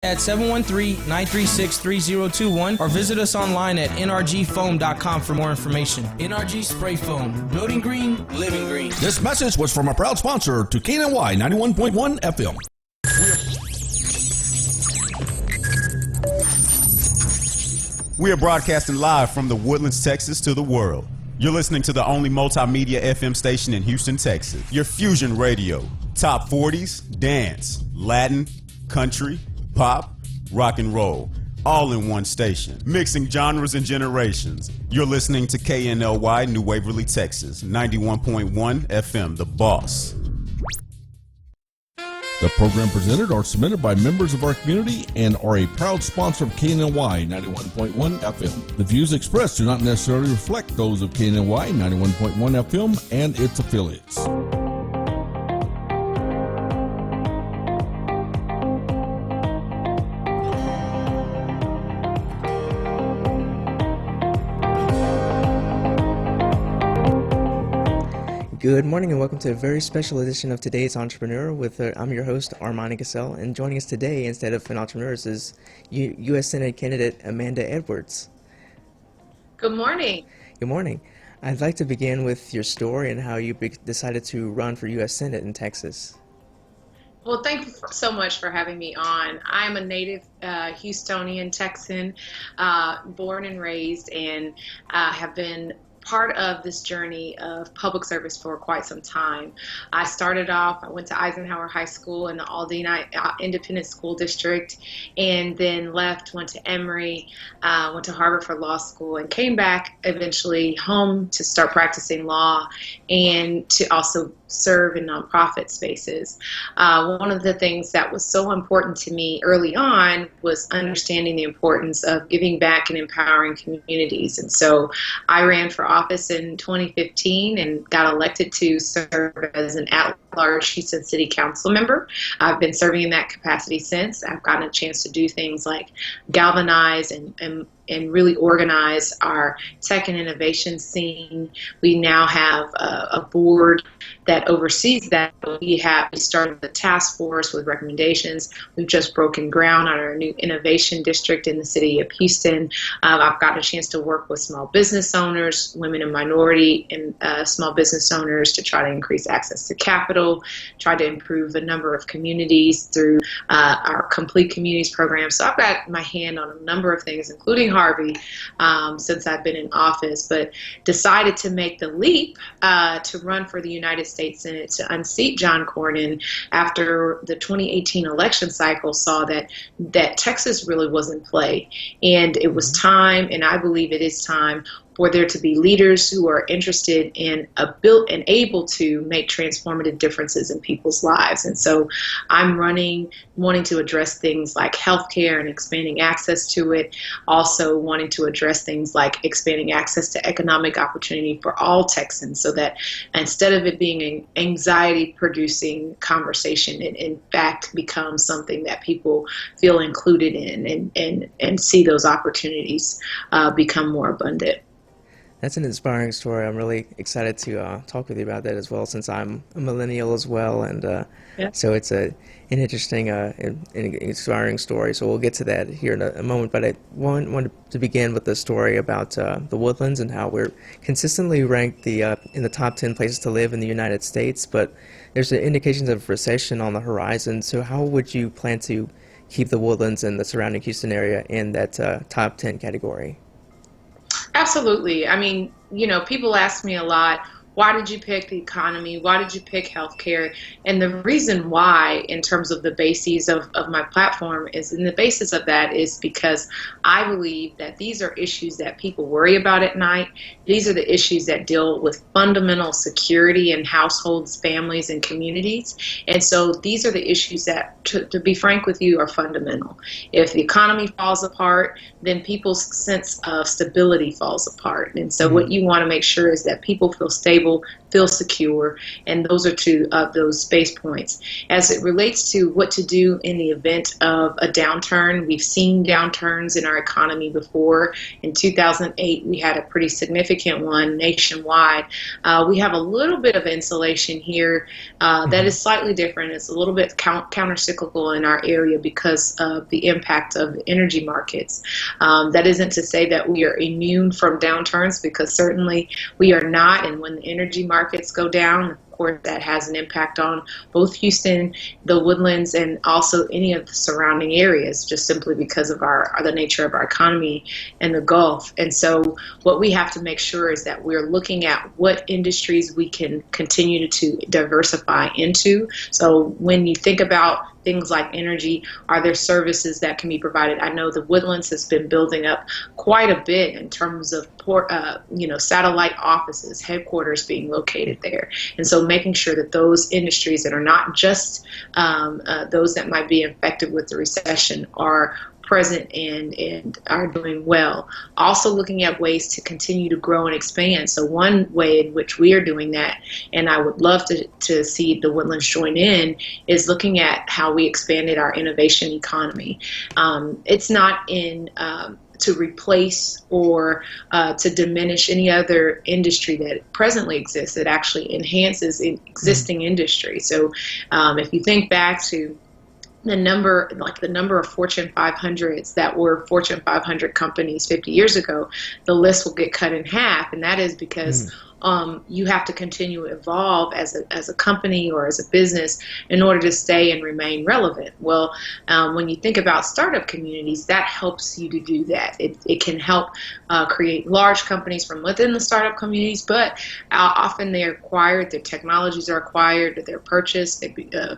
at 713-936-3021 or visit us online at nrgfoam.com for more information. NRG Spray Foam, building green, living green. This message was from a proud sponsor to KNLY 91.1 FM. We are broadcasting live from the Woodlands, Texas to the world. You're listening to the only multimedia FM station in Houston, Texas. Your Fusion Radio. Top 40s, dance, Latin, country, pop, rock and roll, all in one station, mixing genres and generations. You're listening to KNLY New Waverly, Texas, 91.1 FM, The Boss. The program presented are submitted by members of our community and are a proud sponsor of KNLY 91.1 FM. The views expressed do not necessarily reflect those of KNLY 91.1 FM and its affiliates. Good morning and welcome to a very special edition of Today's Entrepreneur I'm your host, Armani Cassell, and joining us today instead of an entrepreneur is U.S. Senate candidate Amanda Edwards. Good morning. Good morning. I'd like to begin with your story and how you decided to run for U.S. Senate in Texas. Well, thank you so much for having me on. I'm a native Houstonian Texan, born and raised, and have been part of this journey of public service for quite some time. I went to Eisenhower High School in the Aldine Independent School District, and then went to Emory, went to Harvard for law school, and came back eventually home to start practicing law and to also serve in nonprofit spaces. One of the things that was so important to me early on was understanding the importance of giving back and empowering communities. And so I ran for office in 2015 and got elected to serve as an at-large Houston City Council member. I've been serving in that capacity since. I've gotten a chance to do things like galvanize and really organize our tech and innovation scene. We now have a board that oversees that. We started the task force with recommendations. We've just broken ground on our new innovation district in the city of Houston. I've gotten a chance to work with small business owners, women and minority and small business owners to try to increase access to capital, try to improve a number of communities through our Complete Communities program. So I've got my hand on a number of things, including Harvey, since I've been in office, but decided to make the leap to run for the United States Senate to unseat John Cornyn after the 2018 election cycle saw that Texas really was in play. And it was time, and I believe it is time, for there to be leaders who are interested in built and able to make transformative differences in people's lives. And so I'm running, wanting to address things like healthcare and expanding access to it, also wanting to address things like expanding access to economic opportunity for all Texans, so that instead of it being an anxiety-producing conversation, it in fact becomes something that people feel included in and see those opportunities become more abundant. That's an inspiring story. I'm really excited to talk with you about that as well, since I'm a millennial as well, and so it's an interesting and inspiring story. So we'll get to that here in a moment, but I wanted to begin with the story about the Woodlands and how we're consistently ranked in the top 10 places to live in the United States, but there's indications of recession on the horizon. So how would you plan to keep the Woodlands and the surrounding Houston area in that top 10 category? Absolutely. I mean, people ask me a lot, why did you pick the economy? Why did you pick healthcare? And the reason why, in terms of the bases of my platform, and the basis of that is because I believe that these are issues that people worry about at night. These are the issues that deal with fundamental security in households, families, and communities. And so these are the issues that, to be frank with you, are fundamental. If the economy falls apart, then people's sense of stability falls apart. And so what you want to make sure is that people feel stable feel secure. And those are two of those space points. As it relates to what to do in the event of a downturn, we've seen downturns in our economy before. In 2008, we had a pretty significant one nationwide. We have a little bit of insulation here that is slightly different. It's a little bit counter-cyclical in our area because of the impact of the energy markets. That isn't to say that we are immune from downturns, because certainly we are not. And when the energy markets go down, of course, that has an impact on both Houston, the Woodlands, and also any of the surrounding areas, just simply because of the nature of our economy and the Gulf. And so what we have to make sure is that we're looking at what industries we can continue to diversify into. So when you think about things like energy, are there services that can be provided? I know the Woodlands has been building up quite a bit in terms of satellite offices, headquarters being located there. And so making sure that those industries that are not just those that might be infected with the recession are present and are doing well. Also looking at ways to continue to grow and expand. So one way in which we are doing that, and I would love to see the Woodlands join in, is looking at how we expanded our innovation economy. It's not in to replace or to diminish any other industry that presently exists. It actually enhances existing industry. So if you think back to the number of Fortune 500s that were Fortune 500 companies 50 years ago, the list will get cut in half. And that is because you have to continue to evolve as a company or as a business in order to stay and remain relevant. Well, when you think about startup communities, that helps you to do that. It can help create large companies from within the startup communities, but often they're acquired, their technologies are acquired, they're purchased,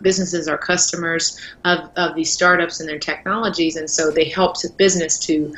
businesses are customers of these startups and their technologies, and so they help the business to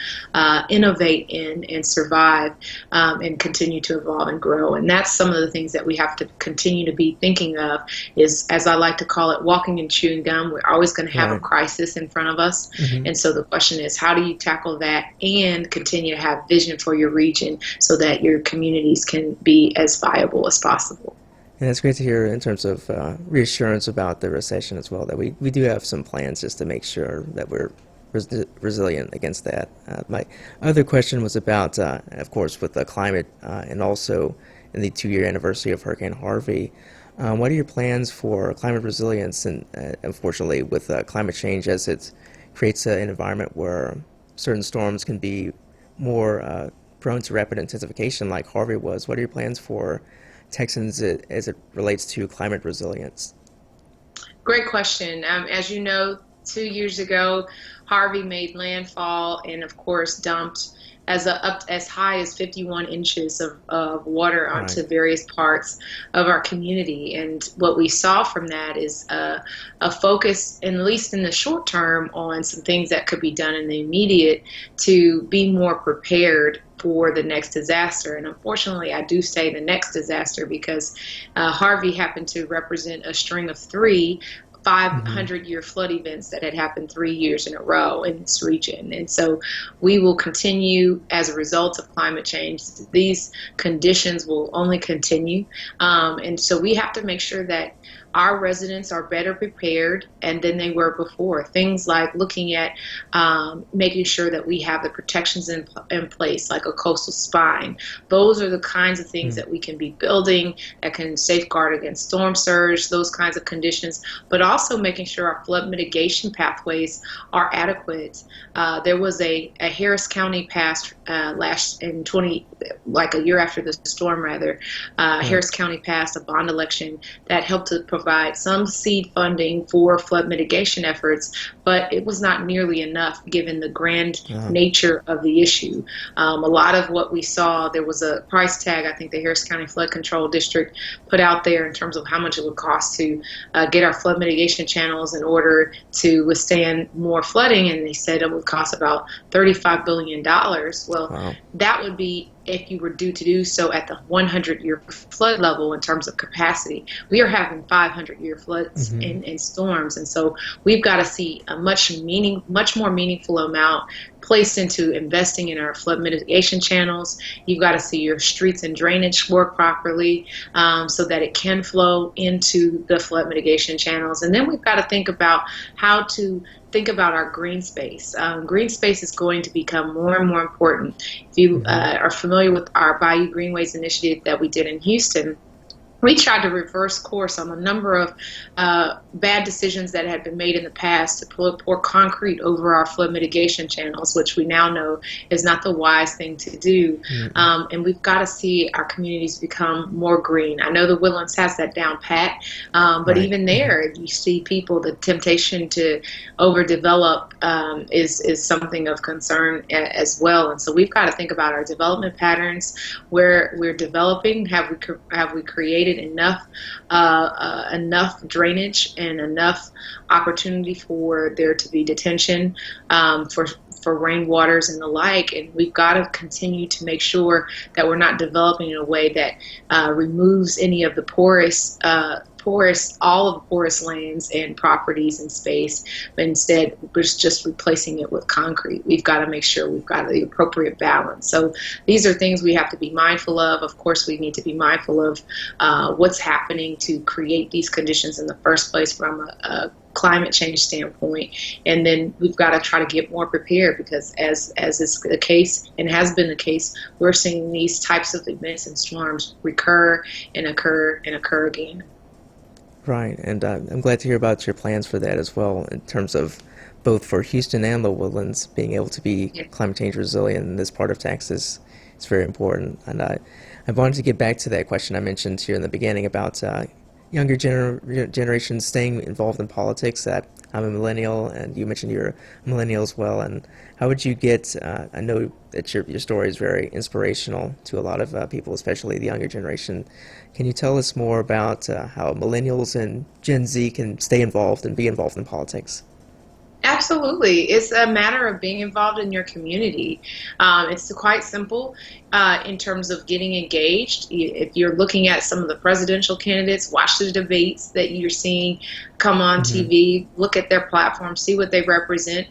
innovate and survive and continue to evolve and grow. And that's some of the things that we have to continue to be thinking of, is, as I like to call it, walking and chewing gum. We're always going to have a crisis in front of us. And so the question is, how do you tackle that and continue to have vision for your region so that your communities can be as viable as possible? And that's great to hear in terms of reassurance about the recession as well, that we do have some plans just to make sure that we're resilient against that. My other question was about, of course, with the climate and also in the 2-year anniversary of Hurricane Harvey. What are your plans for climate resilience? And unfortunately, with climate change, as it creates an environment where certain storms can be more prone to rapid intensification like Harvey was, what are your plans for Texans as it relates to climate resilience? Great question. As you know, 2 years ago, Harvey made landfall and, of course, dumped up as high as 51 inches of water onto various parts of our community. And what we saw from that is a focus, at least in the short term, on some things that could be done in the immediate to be more prepared for the next disaster. And unfortunately, I do say the next disaster because Harvey happened to represent a string of 500-year flood events that had happened 3 years in a row in this region. And so we will continue, as a result of climate change, these conditions will only continue. And so we have to make sure that our residents are better prepared than they were before. Things like looking at making sure that we have the protections in place, like a coastal spine. Those are the kinds of things that we can be building that can safeguard against storm surge, those kinds of conditions, but also making sure our flood mitigation pathways are adequate. There was a Harris County passed like a year after the storm, Harris County passed a bond election that helped to provide some seed funding for flood mitigation efforts, but it was not nearly enough given the grand nature of the issue. A lot of what we saw, there was a price tag I think the Harris County Flood Control District put out there in terms of how much it would cost to get our flood mitigation channels in order to withstand more flooding, and they said it would cost about $35 billion. Well, that would be if you were due to do so at the 100-year flood level in terms of capacity. We are having 500-year floods and storms, and so we've got to see a much more meaningful amount placed into investing in our flood mitigation channels. You've got to see your streets and drainage work properly so that it can flow into the flood mitigation channels. And then we've got to think about how to think about our green space. Green space is going to become more and more important. If you are familiar with our Bayou Greenways initiative that we did in Houston, we tried to reverse course on a number of bad decisions that had been made in the past to pour concrete over our flood mitigation channels, which we now know is not the wise thing to do. And we've got to see our communities become more green. I know the Woodlands has that down pat, but even there, you see people, the temptation to overdevelop is something of concern as well. And so we've got to think about our development patterns, where we're developing. Have we created enough drainage and enough opportunity for there to be detention for rainwaters and the like? And we've got to continue to make sure that we're not developing in a way that removes any of the all of the porous lands and properties and space, but instead we're just replacing it with concrete. We've got to make sure we've got the appropriate balance. So these are things we have to be mindful of. Of course, we need to be mindful of what's happening to create these conditions in the first place from a climate change standpoint, and then we've got to try to get more prepared, because as is the case and has been the case, we're seeing these types of events and storms recur and occur and occur again. Right, and I'm glad to hear about your plans for that as well, in terms of both for Houston and the Woodlands being able to be climate change resilient in this part of Texas. It's very important. And I wanted to get back to that question I mentioned here in the beginning about younger generations staying involved in politics. That I'm a millennial, and you mentioned you're a millennial as well. And how would you get, I know that your story is very inspirational to a lot of people, especially the younger generation. Can you tell us more about how millennials and Gen Z can stay involved and be involved in politics? Absolutely. It's a matter of being involved in your community. It's quite simple in terms of getting engaged. If you're looking at some of the presidential candidates, watch the debates that you're seeing come on TV, look at their platform, see what they represent.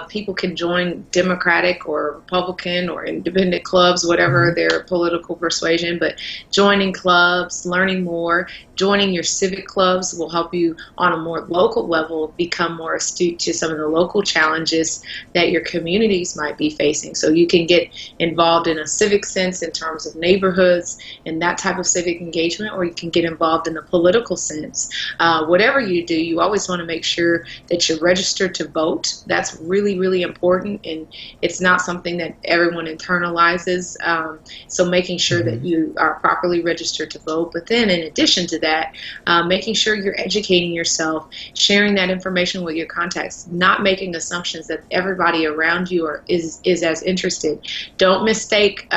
People can join Democratic or Republican or independent clubs, whatever their political persuasion, but joining clubs, learning more, joining your civic clubs will help you on a more local level become more astute to some of the local challenges that your communities might be facing. So you can get involved in a civic sense in terms of neighborhoods and that type of civic engagement, or you can get involved in the political sense. Whatever you do, you always want to make sure that you're registered to vote. That's really, really important, and it's not something that everyone internalizes. So making sure that you are properly registered to vote, but then in addition to that, making sure you're educating yourself, sharing that information with your contacts, not making assumptions that everybody around you is as interested. Don't mistake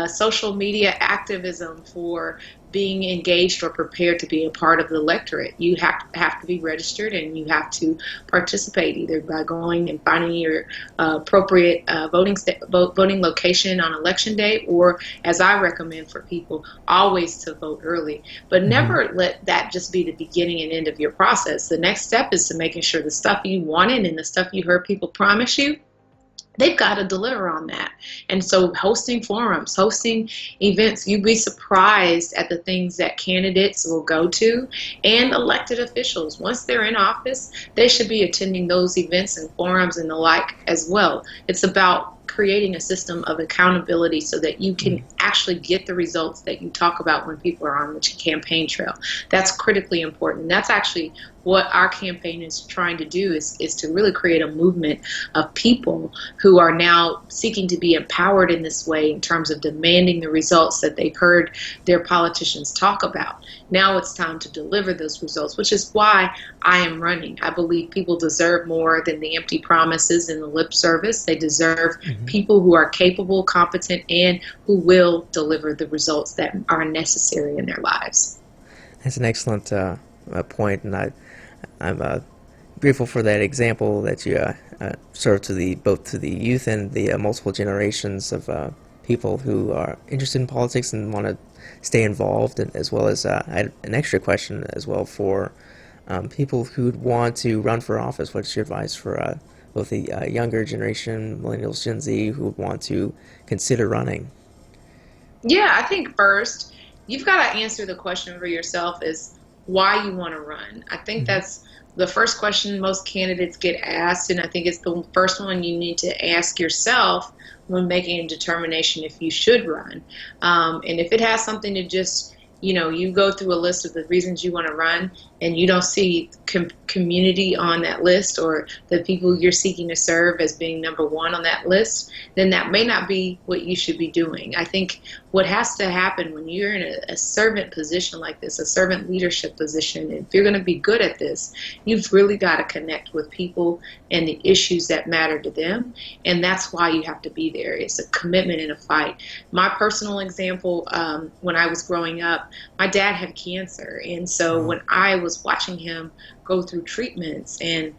social media activism for being engaged or prepared to be a part of the electorate. You have to be registered, and you have to participate either by going and finding your appropriate voting location on election day, or, as I recommend for people, always to vote early. But never let that just be the beginning and end of your process. The next step is to making sure the stuff you wanted and the stuff you heard people promise you, they've got to deliver on that. And so hosting forums, hosting events, you'd be surprised at the things that candidates will go to, and elected officials. Once they're in office, they should be attending those events and forums and the like as well. It's about creating a system of accountability so that you can actually get the results that you talk about when people are on the campaign trail. That's critically important. That's actually what our campaign is trying to do, is to really create a movement of people who are now seeking to be empowered in this way in terms of demanding the results that they've heard their politicians talk about. Now it's time to deliver those results, which is why I am running. I believe people deserve more than the empty promises and the lip service. They deserve people who are capable, competent, and who will deliver the results that are necessary in their lives. That's an excellent point, and I'm grateful for that example that you serve to both to the youth and the multiple generations of people who are interested in politics and want to stay involved, and as well as I had an extra question as well for people who want to run for office. What's your advice for both the younger generation, millennials, Gen Z, who would want to consider running? Yeah, I think first you've got to answer the question for yourself is why you want to run. I think Mm-hmm. that's the first question most candidates get asked, and I think it's the first one you need to ask yourself when making a determination if you should run. And if it has something to just, you go through a list of the reasons you want to run and you don't see community on that list or the people you're seeking to serve as being number one on that list, then that may not be what you should be doing. I think what has to happen when you're in a servant position like this, a servant leadership position, if you're going to be good at this, you've really got to connect with people and the issues that matter to them. And that's why you have to be there. It's a commitment and a fight. My personal example, when I was growing up, my dad had cancer. And so when I was watching him go through treatments and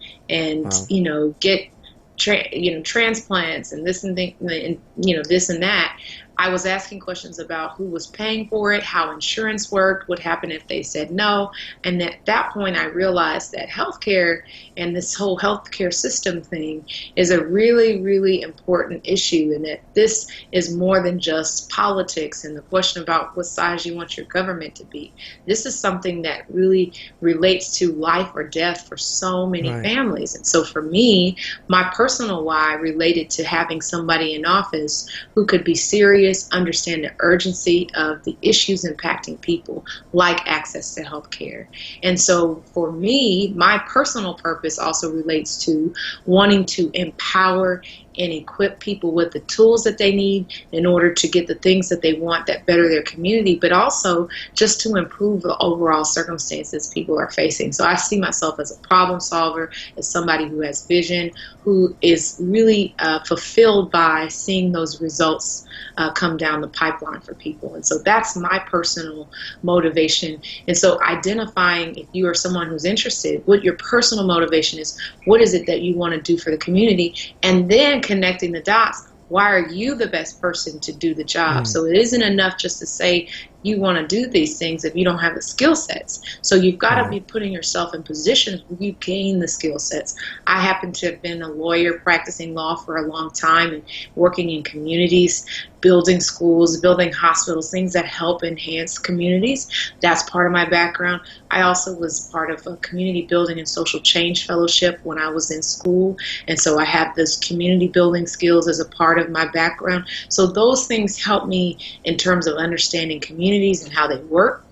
get transplants and this and this and that, I was asking questions about who was paying for it, how insurance worked, what happened if they said no. And at that point, I realized that healthcare and this whole healthcare system thing is a really, really important issue, and that this is more than just politics and the question about what size you want your government to be. This is something that really relates to life or death for so many families. And so for me, my personal why related to having somebody in office who could be serious, understand the urgency of the issues impacting people, like access to health care. And so for me, my personal purpose also relates to wanting to empower and equip people with the tools that they need in order to get the things that they want that better their community, but also just to improve the overall circumstances people are facing. So I see myself as a problem solver, as somebody who has vision, who is really fulfilled by seeing those results come down the pipeline for people. And so that's my personal motivation. And so identifying, if you are someone who's interested, what your personal motivation is, what is it that you want to do for the community, and then connecting the dots. Why are you the best person to do the job? So it isn't enough just to say you want to do these things if you don't have the skill sets. So you've got to be putting yourself in positions where you gain the skill sets. I happen to have been a lawyer practicing law for a long time and working in communities, building schools, building hospitals, things that help enhance communities. That's part of my background. I also was part of a community building and social change fellowship when I was in school. And so I have this community building skills as a part of my background. So those things help me in terms of understanding communities and how they work,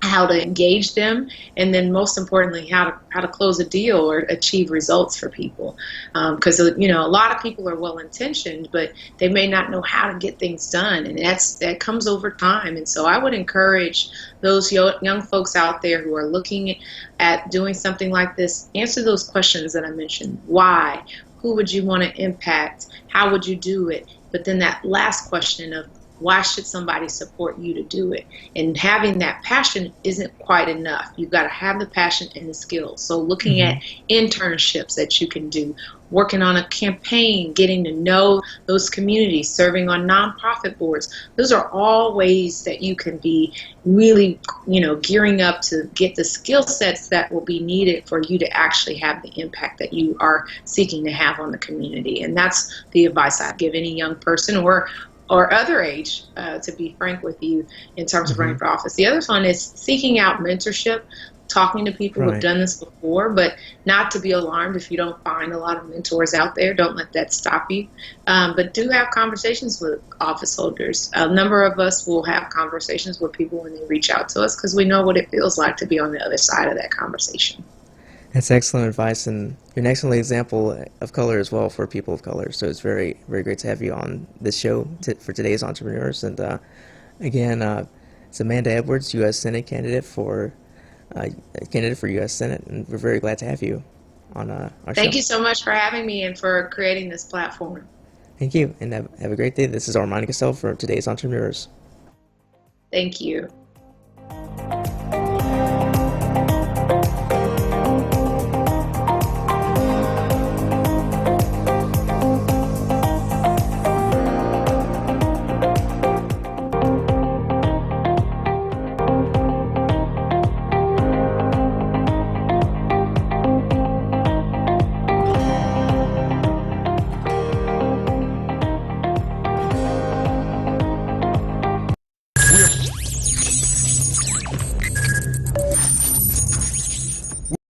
how to engage them, and then most importantly, how to close a deal or achieve results for people. Because a lot of people are well intentioned, but they may not know how to get things done, and that comes over time. And so I would encourage those young folks out there who are looking at doing something like this, answer those questions that I mentioned. Why? Who would you want to impact? How would you do it? But then that last question of why should somebody support you to do it? And having that passion isn't quite enough. You've got to have the passion and the skills. So looking at internships that you can do, working on a campaign, getting to know those communities, serving on nonprofit boards. Those are all ways that you can be really, gearing up to get the skill sets that will be needed for you to actually have the impact that you are seeking to have on the community. And that's the advice I'd give any young person or other age, to be frank with you, in terms of running for office. The other one is seeking out mentorship, talking to people who have done this before, but not to be alarmed if you don't find a lot of mentors out there. Don't let that stop you. But do have conversations with office holders. A number of us will have conversations with people when they reach out to us because we know what it feels like to be on the other side of that conversation. That's excellent advice, and you're an excellent example of color as well for people of color. So it's very, very great to have you on this show for today's entrepreneurs. And again, it's Amanda Edwards, U.S. Senate candidate for U.S. Senate, and we're very glad to have you on our show. Thank you so much for having me and for creating this platform. Thank you, and have a great day. This is Armani Cassell for today's entrepreneurs. Thank you.